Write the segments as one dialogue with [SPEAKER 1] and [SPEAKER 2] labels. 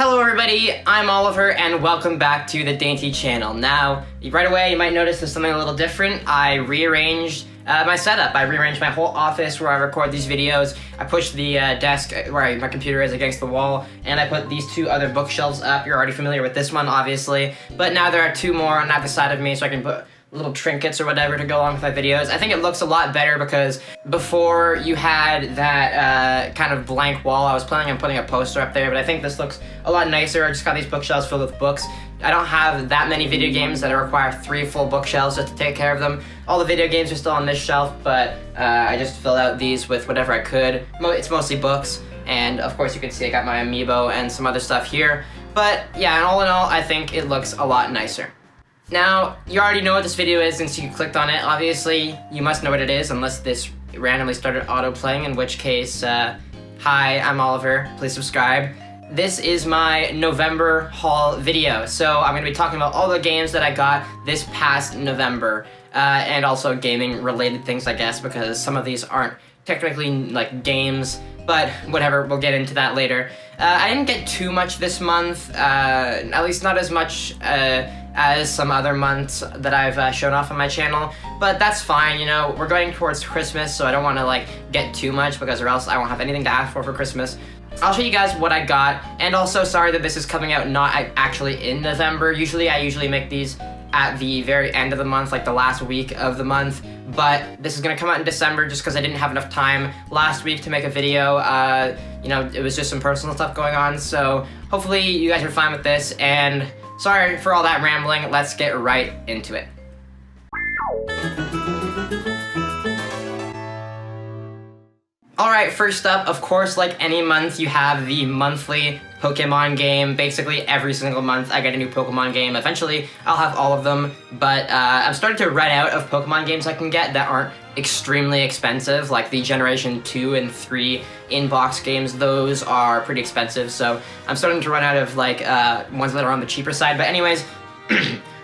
[SPEAKER 1] Hello everybody, I'm Oliver and welcome back to the Daintii channel. Now, right away you might notice there's something a little different. I rearranged my setup. I rearranged my whole office where I record these videos. I pushed the desk where my computer is against the wall, and I put these two other bookshelves up. You're already familiar with this one, obviously, but now there are two more on either side of me so I can put little trinkets or whatever to go along with my videos. I think it looks a lot better because before you had that kind of blank wall. I was planning on putting a poster up there, but I think this looks a lot nicer. I just got these bookshelves filled with books. I don't have that many video games that require 3 full bookshelves just to take care of them. All the video games are still on this shelf, but I just filled out these with whatever I could. It's mostly books, and of course you can see I got my amiibo and some other stuff here. But yeah, and all in all, I think it looks a lot nicer. Now, you already know what this video is since you clicked on it. Obviously, you must know what it is unless this randomly started auto-playing, in which case, hi, I'm Oliver. Please subscribe. This is my November haul video. So I'm going to be talking about all the games that I got this past November, and also gaming-related things, I guess, because some of these aren't technically like games, but whatever, we'll get into that later. I didn't get too much this month, at least not as much as some other months that I've shown off on my channel, but that's fine. You know, we're going towards Christmas, so I don't want to like get too much because or else I won't have anything to ask for Christmas. I'll show you guys what I got, and also sorry that this is coming out not actually in November. I usually make these at the very end of the month, like the last week of the month, but this is gonna come out in December just because I didn't have enough time last week to make a video. You know, it was just some personal stuff going on, so hopefully you guys are fine with this, and sorry for all that rambling. Let's get right into it. Alright, first up, of course, like any month, you have the monthly Pokemon game. Basically, every single month I get a new Pokemon game. Eventually, I'll have all of them, but I'm starting to run out of Pokemon games I can get that aren't extremely expensive, like the Generation 2 and 3 in-box games. Those are pretty expensive, so I'm starting to run out of like ones that are on the cheaper side. But anyways,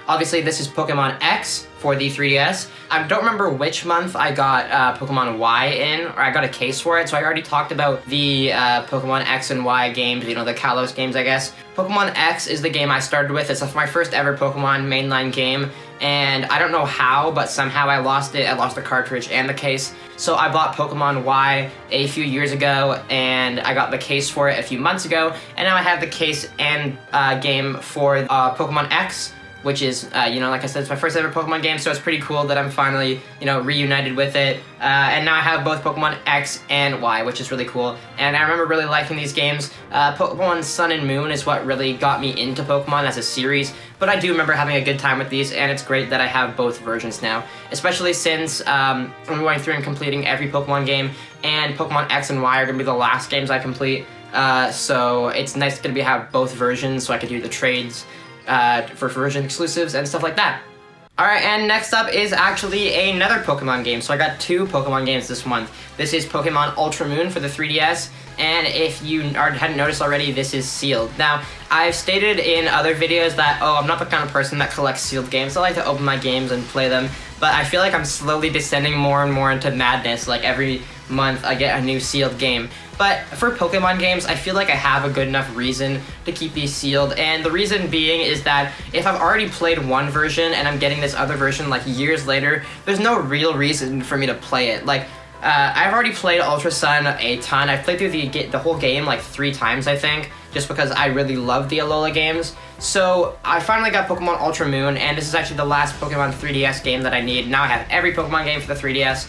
[SPEAKER 1] obviously this is Pokemon X for the 3DS. I don't remember which month I got Pokemon Y in, or I got a case for it, so I already talked about the Pokemon X and Y games, you know, the Kalos games, I guess. Pokemon X is the game I started with. It's my first ever Pokemon mainline game, and I don't know how, but somehow I lost it. I lost the cartridge and the case. So I bought Pokemon Y a few years ago, and I got the case for it a few months ago, and now I have the case and game for Pokemon X, which is, you know, like I said, it's my first ever Pokemon game, so it's pretty cool that I'm finally, you know, reunited with it. And now I have both Pokemon X and Y, which is really cool. And I remember really liking these games. Pokemon Sun and Moon is what really got me into Pokemon as a series, but I do remember having a good time with these, and it's great that I have both versions now, especially since I'm going through and completing every Pokemon game, and Pokemon X and Y are going to be the last games I complete. So it's nice to have both versions so I can do the trades for version exclusives and stuff like that. Alright, and next up is actually another Pokemon game. So I got 2 Pokemon games this month. This is Pokemon Ultra Moon for the 3DS, and if you hadn't noticed already, this is sealed. Now, I've stated in other videos that, I'm not the kind of person that collects sealed games. I like to open my games and play them, but I feel like I'm slowly descending more and more into madness. Like every month I get a new sealed game. But for Pokemon games, I feel like I have a good enough reason to keep these sealed, and the reason being is that if I've already played one version and I'm getting this other version like years later, there's no real reason for me to play it. Like, I've already played Ultra Sun a ton. I've played through the whole game like 3 times, I think, just because I really love the Alola games. So I finally got Pokemon Ultra Moon, and this is actually the last Pokemon 3DS game that I need. Now I have every Pokemon game for the 3DS,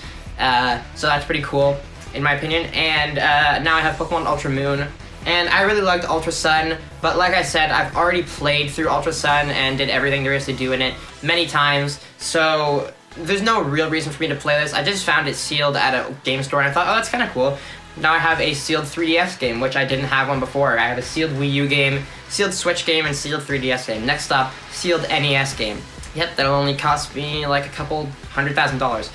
[SPEAKER 1] so that's pretty cool, in my opinion. And now I have Pokemon Ultra Moon, and I really liked Ultra Sun, but like I said, I've already played through Ultra Sun and did everything there is to do in it many times, so there's no real reason for me to play this. I just found it sealed at a game store, and I thought, oh, that's kind of cool. Now I have a sealed 3DS game, which I didn't have one before. I have a sealed Wii U game, sealed Switch game, and sealed 3DS game. Next up, sealed NES game. Yep, that'll only cost me like a couple $100,000.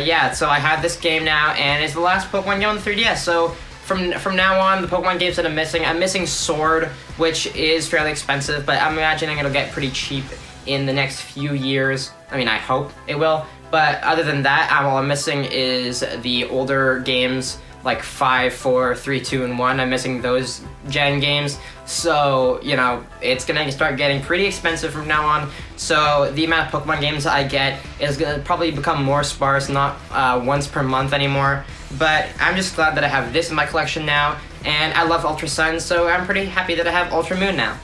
[SPEAKER 1] Yeah, so I have this game now, and it's the last Pokemon game on the 3DS, so from now on, the Pokemon games that I'm missing Sword, which is fairly expensive, but I'm imagining it'll get pretty cheap in the next few years. I mean, I hope it will, but other than that, all I'm missing is the older games like 5, 4, 3, 2, and 1. I'm missing those gen games. So, you know, it's gonna start getting pretty expensive from now on. So the amount of Pokemon games I get is gonna probably become more sparse, not once per month anymore. But I'm just glad that I have this in my collection now, and I love Ultra Sun, so I'm pretty happy that I have Ultra Moon now.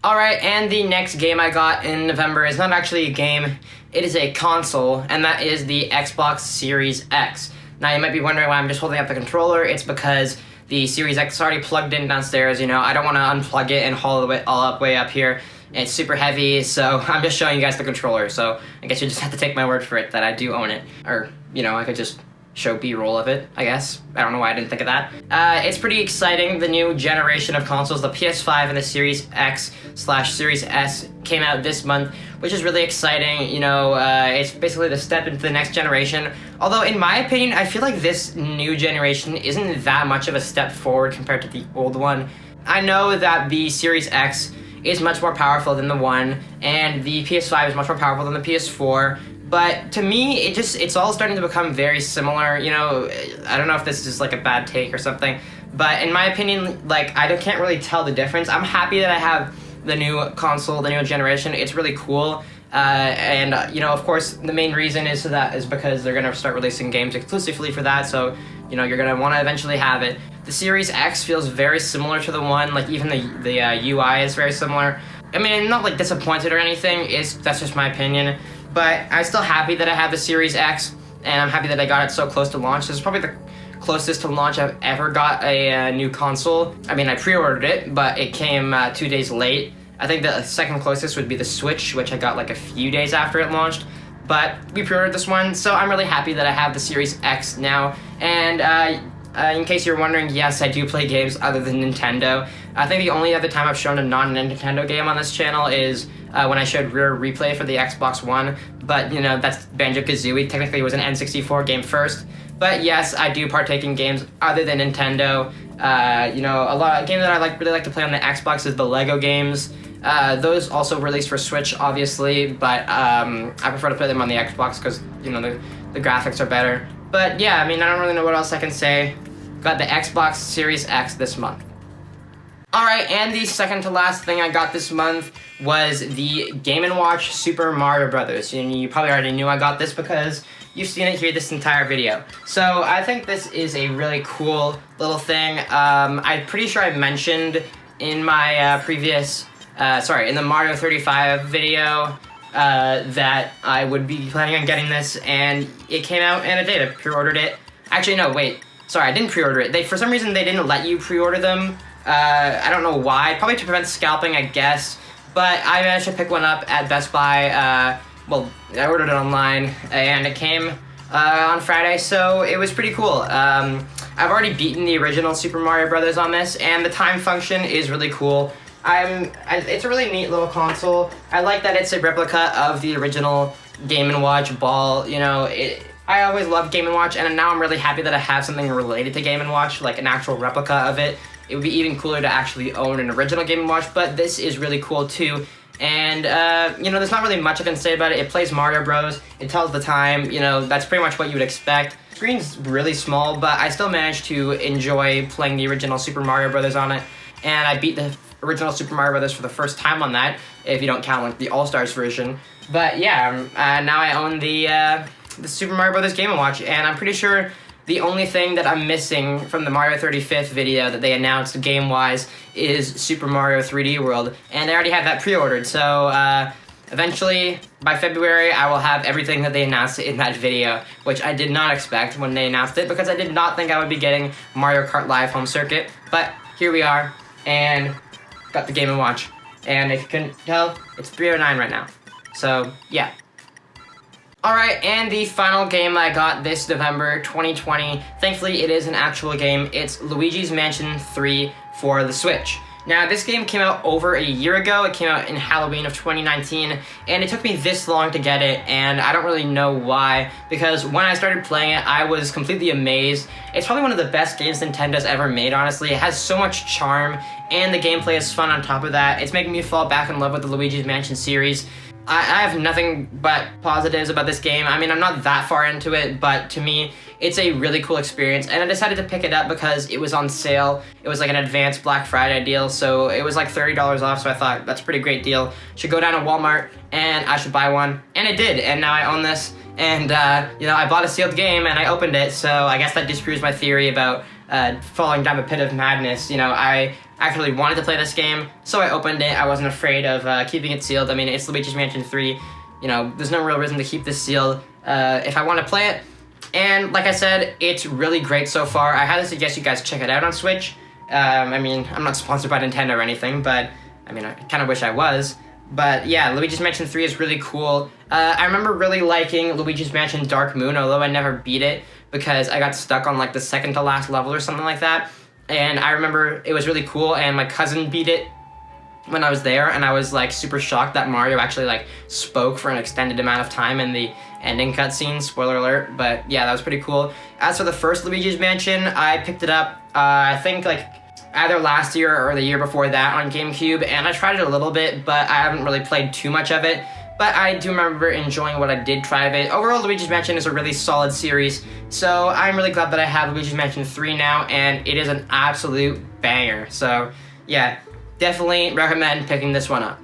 [SPEAKER 1] Alright, and the next game I got in November is not actually a game, it is a console, and that is the Xbox Series X. Now you might be wondering why I'm just holding up the controller. It's because the Series X is already plugged in downstairs, you know, I don't want to unplug it and haul it all up way up here. It's super heavy, so I'm just showing you guys the controller, so I guess you just have to take my word for it that I do own it. Or, you know, I could just show B-roll of it, I guess. I don't know why I didn't think of that. It's pretty exciting. The new generation of consoles, the PS5 and the Series X/Series S came out this month, which is really exciting. You know, it's basically the step into the next generation. Although, in my opinion, I feel like this new generation isn't that much of a step forward compared to the old one. I know that the Series X is much more powerful than the one, and the PS5 is much more powerful than the PS4. But to me, it's all starting to become very similar. You know, I don't know if this is just like a bad take or something, but in my opinion, like, can't really tell the difference. I'm happy that I have the new console, the new generation. It's really cool. You know, of course, the main reason is because they're gonna start releasing games exclusively for that. So, you know, you're gonna want to eventually have it. The Series X feels very similar to the one. Like, even the UI is very similar. I mean, I'm not like disappointed or anything. That's just my opinion. But I'm still happy that I have the Series X, and I'm happy that I got it so close to launch. This is probably the closest to launch I've ever got a new console. I mean, I pre-ordered it, but it came 2 days late. I think the second closest would be the Switch, which I got like a few days after it launched. But we pre-ordered this one, so I'm really happy that I have the Series X now. And in case you're wondering, yes, I do play games other than Nintendo. I think the only other time I've shown a non-Nintendo game on this channel is when I showed Rear Replay for the Xbox One. But, you know, that's Banjo-Kazooie. Technically, it was an N64 game first. But yes, I do partake in games other than Nintendo. You know, a game that I really like to play on the Xbox is the Lego games. Those also released for Switch, obviously, but I prefer to play them on the Xbox because, you know, the graphics are better. But yeah, I mean, I don't really know what else I can say. Got the Xbox Series X this month. Alright, and the second to last thing I got this month was the Game & Watch Super Mario Brothers. You probably already knew I got this because you've seen it here this entire video. So I think this is a really cool little thing. I'm pretty sure I mentioned in my in the Mario 35 video that I would be planning on getting this, and it came out and I did. I pre-ordered it. Actually, no, wait. Sorry, I didn't pre-order it. For some reason, they didn't let you pre-order them. I don't know why. Probably to prevent scalping, I guess. But I managed to pick one up at Best Buy. Well, I ordered it online, and it came on Friday, so it was pretty cool. I've already beaten the original Super Mario Brothers on this, and the time function is really cool. It's a really neat little console. I like that it's a replica of the original Game & Watch ball. You know, I always loved Game & Watch, and now I'm really happy that I have something related to Game & Watch, like an actual replica of it. It would be even cooler to actually own an original Game & Watch, but this is really cool too. And, you know, there's not really much I can say about it. It plays Mario Bros. It tells the time, you know, that's pretty much what you would expect. The screen's really small, but I still managed to enjoy playing the original Super Mario Brothers on it. And I beat the original Super Mario Brothers for the first time on that, if you don't count like the All-Stars version. But yeah, now I own the Super Mario Brothers Game & Watch, and I'm pretty sure the only thing that I'm missing from the Mario 35th video that they announced game-wise is Super Mario 3D World, and I already have that pre-ordered, so eventually, by February, I will have everything that they announced in that video, which I did not expect when they announced it, because I did not think I would be getting Mario Kart Live Home Circuit, but here we are, and got the Game & Watch, and if you can tell, it's 309 right now, so yeah. Alright, and the final game I got this November 2020, thankfully it is an actual game, it's Luigi's Mansion 3 for the Switch. Now, this game came out over a year ago. It came out in Halloween of 2019, and it took me this long to get it, and I don't really know why, because when I started playing it, I was completely amazed. It's probably one of the best games Nintendo's ever made, honestly. It has so much charm, and the gameplay is fun on top of that. It's making me fall back in love with the Luigi's Mansion series. I have nothing but positives about this game. I mean, I'm not that far into it, but to me, it's a really cool experience, and I decided to pick it up because it was on sale. It was like an advanced Black Friday deal, so it was like $30 off, so I thought, that's a pretty great deal. Should go down to Walmart, and I should buy one, and I did, and now I own this, and, you know, I bought a sealed game, and I opened it, so I guess that disproves my theory about falling down a pit of madness. You know, I actually wanted to play this game, so I opened it. I wasn't afraid of keeping it sealed. I mean, it's Luigi's Mansion 3. You know, there's no real reason to keep this sealed if I want to play it. And like I said, it's really great so far. I highly suggest you guys check it out on Switch. I mean, I'm not sponsored by Nintendo or anything, but I mean, I kind of wish I was. But yeah, Luigi's Mansion 3 is really cool. I remember really liking Luigi's Mansion Dark Moon, although I never beat it because I got stuck on like the second to last level or something like that. And I remember it was really cool, and my cousin beat it when I was there, and I was like super shocked that Mario actually like spoke for an extended amount of time in the ending cutscene, spoiler alert. But yeah, that was pretty cool. As for the first Luigi's Mansion, I picked it up, I think like either last year or the year before that on GameCube, and I tried it a little bit, but I haven't really played too much of it. But I do remember enjoying what I did try of it. Overall, Luigi's Mansion is a really solid series, so I'm really glad that I have Luigi's Mansion 3 now, and it is an absolute banger. So yeah, definitely recommend picking this one up.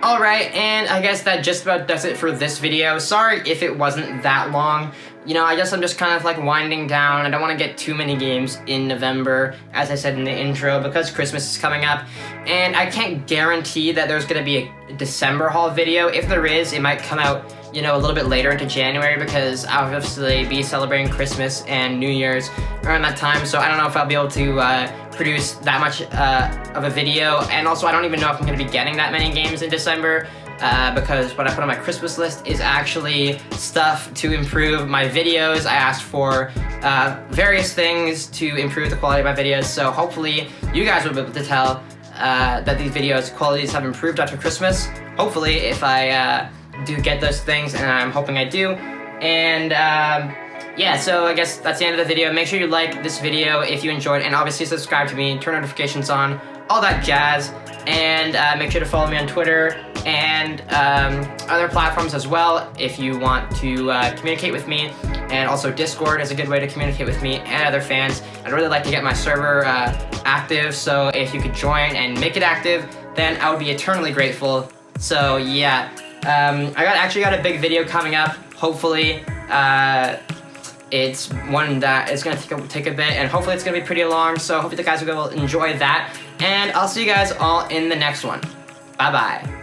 [SPEAKER 1] Alright, and I guess that just about does it for this video. Sorry if it wasn't that long. You know, I guess I'm just kind of like winding down. I don't want to get too many games in November, as I said in the intro, because Christmas is coming up. And I can't guarantee that there's going to be a December haul video. If there is, it might come out, you know, a little bit later into January, because I'll obviously be celebrating Christmas and New Year's around that time. So I don't know if I'll be able to produce that much of a video. And also, I don't even know if I'm going to be getting that many games in December. Because what I put on my Christmas list is actually stuff to improve my videos. I asked for various things to improve the quality of my videos, so hopefully you guys will be able to tell that these videos' qualities have improved after Christmas. Hopefully, if I do get those things, and I'm hoping I do. And yeah, so I guess that's the end of the video. Make sure you like this video if you enjoyed, and obviously subscribe to me, turn notifications on, all that jazz. And make sure to follow me on Twitter and other platforms as well if you want to communicate with me. And also Discord is a good way to communicate with me and other fans. I'd really like to get my server active, so if you could join and make it active, then I would be eternally grateful. So yeah, I actually got a big video coming up. Hopefully, it's one that is going to take a bit, and hopefully it's going to be pretty long, so hopefully the guys will enjoy that. And I'll see you guys all in the next one. Bye-bye.